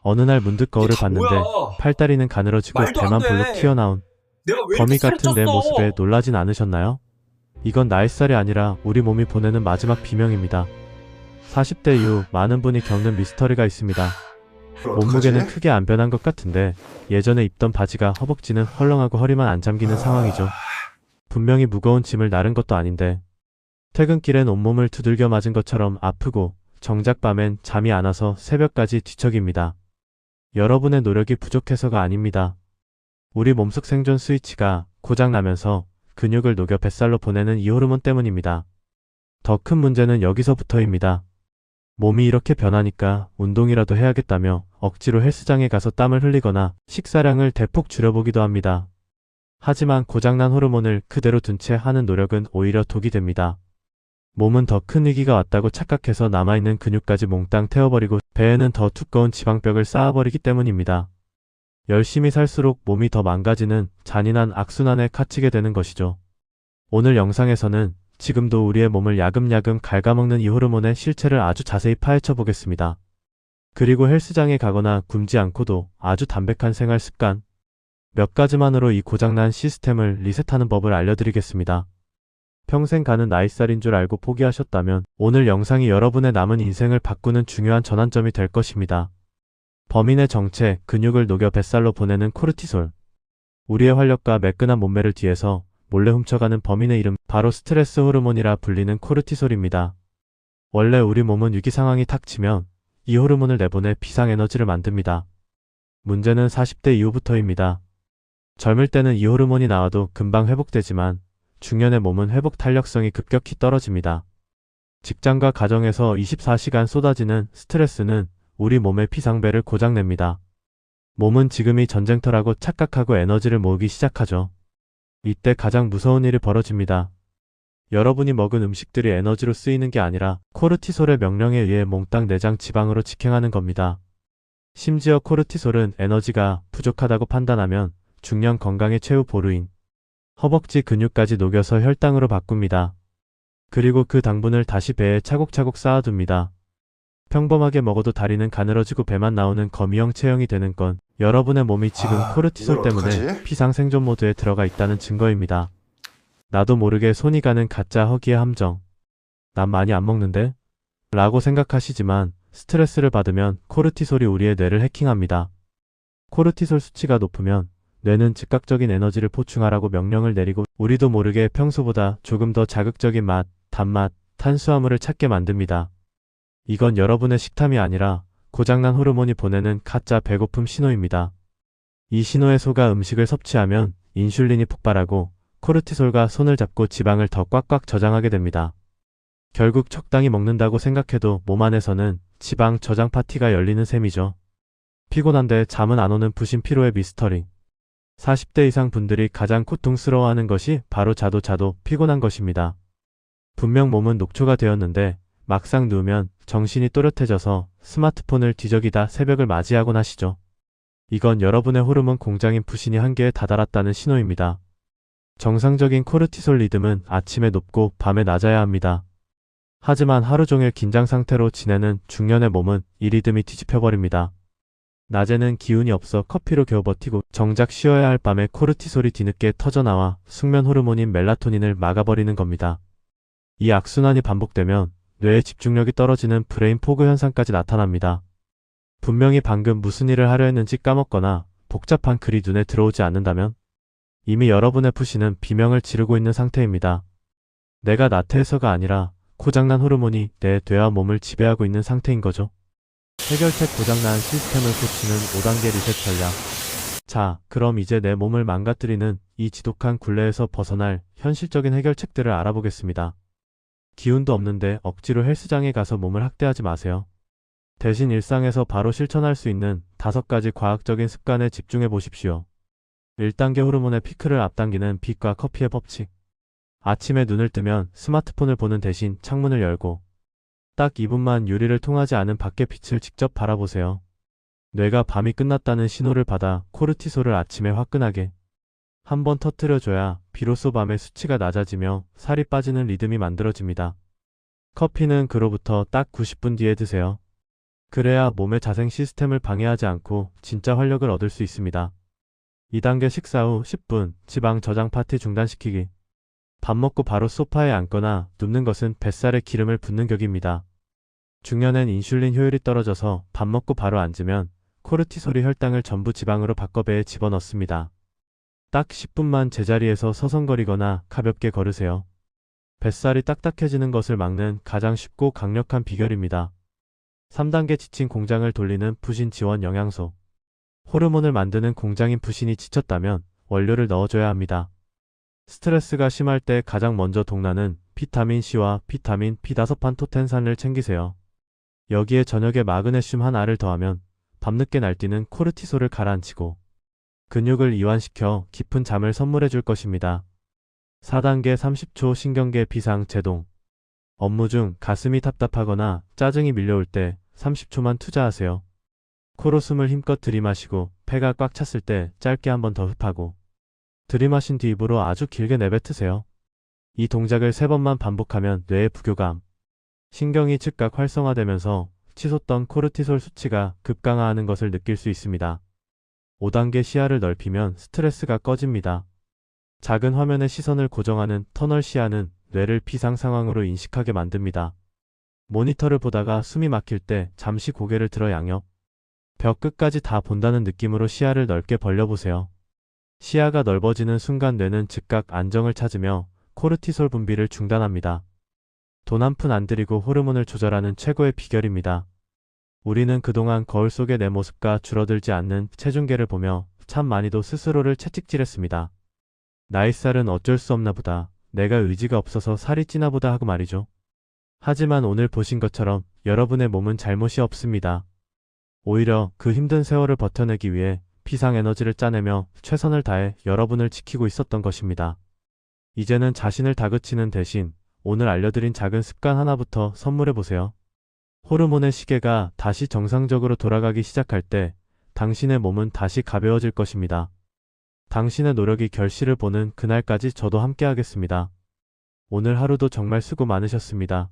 어느 날 문득 이게 거울을 다 뭐야? 봤는데 팔다리는 가늘어지고 말도 안 배만 볼록 돼. 튀어나온 내가 왜 이렇게 거미 살이 같은 내 모습에 쪘어? 놀라진 않으셨나요? 이건 나이살이 아니라 우리 몸이 보내는 마지막 비명입니다. 40대 이후 많은 분이 겪는 미스터리가 있습니다. 그걸 몸무게는 어떡하지? 크게 안 변한 것 같은데 예전에 입던 바지가 허벅지는 헐렁하고 허리만 안 잠기는 상황이죠. 분명히 무거운 짐을 나른 것도 아닌데 퇴근길엔 온몸을 두들겨 맞은 것처럼 아프고 정작 밤엔 잠이 안 와서 새벽까지 뒤척입니다. 여러분의 노력이 부족해서가 아닙니다. 우리 몸속 생존 스위치가 고장나면서 근육을 녹여 뱃살로 보내는 이 호르몬 때문입니다. 더 큰 문제는 여기서부터입니다. 몸이 이렇게 변하니까 운동이라도 해야겠다며 억지로 헬스장에 가서 땀을 흘리거나 식사량을 대폭 줄여보기도 합니다. 하지만 고장난 호르몬을 그대로 둔 채 하는 노력은 오히려 독이 됩니다. 몸은 더 큰 위기가 왔다고 착각해서 남아있는 근육까지 몽땅 태워버리고 배에는 더 두꺼운 지방벽을 쌓아버리기 때문입니다. 열심히 살수록 몸이 더 망가지는 잔인한 악순환에 갇히게 되는 것이죠. 오늘 영상에서는 지금도 우리의 몸을 야금야금 갉아먹는 이 호르몬의 실체를 아주 자세히 파헤쳐 보겠습니다. 그리고 헬스장에 가거나 굶지 않고도 아주 담백한 생활 습관 몇 가지만으로 이 고장난 시스템을 리셋하는 법을 알려드리겠습니다. 평생 가는 나이살인 줄 알고 포기하셨다면 오늘 영상이 여러분의 남은 인생을 바꾸는 중요한 전환점이 될 것입니다. 범인의 정체, 근육을 녹여 뱃살로 보내는 코르티솔. 우리의 활력과 매끈한 몸매를 뒤에서 몰래 훔쳐가는 범인의 이름, 바로 스트레스 호르몬이라 불리는 코르티솔입니다. 원래 우리 몸은 위기 상황이 닥치면 이 호르몬을 내보내 비상에너지를 만듭니다. 문제는 40대 이후부터입니다. 젊을 때는 이 호르몬이 나와도 금방 회복되지만 중년의 몸은 회복 탄력성이 급격히 떨어집니다. 직장과 가정에서 24시간 쏟아지는 스트레스는 우리 몸의 피상배를 고장냅니다. 몸은 지금이 전쟁터라고 착각하고 에너지를 모으기 시작하죠. 이때 가장 무서운 일이 벌어집니다. 여러분이 먹은 음식들이 에너지로 쓰이는 게 아니라 코르티솔의 명령에 의해 몽땅 내장 지방으로 직행하는 겁니다. 심지어 코르티솔은 에너지가 부족하다고 판단하면 중년 건강의 최후 보루인 허벅지 근육까지 녹여서 혈당으로 바꿉니다. 그리고 그 당분을 다시 배에 차곡차곡 쌓아둡니다. 평범하게 먹어도 다리는 가늘어지고 배만 나오는 거미형 체형이 되는 건 여러분의 몸이 지금 코르티솔 이걸 때문에 어떡하지? 비상생존 모드에 들어가 있다는 증거입니다. 나도 모르게 손이 가는 가짜 허기의 함정. 난 많이 안 먹는데? 라고 생각하시지만 스트레스를 받으면 코르티솔이 우리의 뇌를 해킹합니다. 코르티솔 수치가 높으면 뇌는 즉각적인 에너지를 보충하라고 명령을 내리고 우리도 모르게 평소보다 조금 더 자극적인 맛, 단맛, 탄수화물을 찾게 만듭니다. 이건 여러분의 식탐이 아니라 고장난 호르몬이 보내는 가짜 배고픔 신호입니다. 이 신호에 속아 음식을 섭취하면 인슐린이 폭발하고 코르티솔과 손을 잡고 지방을 더 꽉꽉 저장하게 됩니다. 결국 적당히 먹는다고 생각해도 몸 안에서는 지방 저장 파티가 열리는 셈이죠. 피곤한데 잠은 안 오는 부신 피로의 미스터리. 40대 이상 분들이 가장 고통스러워하는 것이 바로 자도 피곤한 것입니다. 분명 몸은 녹초가 되었는데 막상 누우면 정신이 또렷해져서 스마트폰을 뒤적이다 새벽을 맞이하곤 하시죠. 이건 여러분의 호르몬 공장인 부신이 한계에 다다랐다는 신호입니다. 정상적인 코르티솔 리듬은 아침에 높고 밤에 낮아야 합니다. 하지만 하루 종일 긴장 상태로 지내는 중년의 몸은 이 리듬이 뒤집혀버립니다. 낮에는 기운이 없어 커피로 겨우 버티고 정작 쉬어야 할 밤에 코르티솔이 뒤늦게 터져나와 숙면 호르몬인 멜라토닌을 막아버리는 겁니다. 이 악순환이 반복되면 뇌의 집중력이 떨어지는 브레인 포그 현상까지 나타납니다. 분명히 방금 무슨 일을 하려 했는지 까먹거나 복잡한 글이 눈에 들어오지 않는다면 이미 여러분의 부신은 비명을 지르고 있는 상태입니다. 내가 나태해서가 아니라 고장난 호르몬이 내 뇌와 몸을 지배하고 있는 상태인 거죠. 해결책 고장난 시스템을 고치는 5단계 리셋 전략. 자, 그럼 이제 내 몸을 망가뜨리는 이 지독한 굴레에서 벗어날 현실적인 해결책들을 알아보겠습니다. 기운도 없는데 억지로 헬스장에 가서 몸을 학대하지 마세요. 대신 일상에서 바로 실천할 수 있는 5가지 과학적인 습관에 집중해 보십시오. 1단계 호르몬의 피크를 앞당기는 빛과 커피의 법칙. 아침에 눈을 뜨면 스마트폰을 보는 대신 창문을 열고 딱 2분만 유리를 통하지 않은 밖의 빛을 직접 바라보세요. 뇌가 밤이 끝났다는 신호를 받아 코르티솔을 아침에 화끈하게 한번 터뜨려줘야 비로소 밤의 수치가 낮아지며 살이 빠지는 리듬이 만들어집니다. 커피는 그로부터 딱 90분 뒤에 드세요. 그래야 몸의 자생 시스템을 방해하지 않고 진짜 활력을 얻을 수 있습니다. 2단계 식사 후 10분 지방 저장 파티 중단시키기. 밥 먹고 바로 소파에 앉거나 눕는 것은 뱃살에 기름을 붓는 격입니다. 중년엔 인슐린 효율이 떨어져서 밥 먹고 바로 앉으면 코르티솔이 혈당을 전부 지방으로 바꿔 배에 집어넣습니다. 딱 10분만 제자리에서 서성거리거나 가볍게 걸으세요. 뱃살이 딱딱해지는 것을 막는 가장 쉽고 강력한 비결입니다. 3단계 지친 공장을 돌리는 부신 지원 영양소. 호르몬을 만드는 공장인 부신이 지쳤다면 원료를 넣어줘야 합니다. 스트레스가 심할 때 가장 먼저 동나는 비타민C와 비타민 B5판토텐산을 챙기세요. 여기에 저녁에 마그네슘 한 알을 더하면 밤늦게 날뛰는 코르티솔을 가라앉히고 근육을 이완시켜 깊은 잠을 선물해 줄 것입니다. 4단계 30초 신경계 비상 제동. 업무 중 가슴이 답답하거나 짜증이 밀려올 때 30초만 투자하세요. 코로 숨을 힘껏 들이마시고 폐가 꽉 찼을 때 짧게 한 번 더 흡하고 들이마신 뒤 입으로 아주 길게 내뱉으세요. 이 동작을 3번만 반복하면 뇌의 부교감, 신경이 즉각 활성화되면서 치솟던 코르티솔 수치가 급강하하는 것을 느낄 수 있습니다. 5단계 시야를 넓히면 스트레스가 꺼집니다. 작은 화면에 시선을 고정하는 터널 시야는 뇌를 비상 상황으로 인식하게 만듭니다. 모니터를 보다가 숨이 막힐 때 잠시 고개를 들어 양옆, 벽 끝까지 다 본다는 느낌으로 시야를 넓게 벌려보세요. 시야가 넓어지는 순간 뇌는 즉각 안정을 찾으며 코르티솔 분비를 중단합니다. 돈 한 푼 안 들이고 호르몬을 조절하는 최고의 비결입니다. 우리는 그동안 거울 속의 내 모습과 줄어들지 않는 체중계를 보며 참 많이도 스스로를 채찍질했습니다. 나이 살은 어쩔 수 없나 보다. 내가 의지가 없어서 살이 찌나 보다 하고 말이죠. 하지만 오늘 보신 것처럼 여러분의 몸은 잘못이 없습니다. 오히려 그 힘든 세월을 버텨내기 위해 비상에너지를 짜내며 최선을 다해 여러분을 지키고 있었던 것입니다. 이제는 자신을 다그치는 대신 오늘 알려드린 작은 습관 하나부터 선물해보세요. 호르몬의 시계가 다시 정상적으로 돌아가기 시작할 때 당신의 몸은 다시 가벼워질 것입니다. 당신의 노력이 결실을 보는 그날까지 저도 함께하겠습니다. 오늘 하루도 정말 수고 많으셨습니다.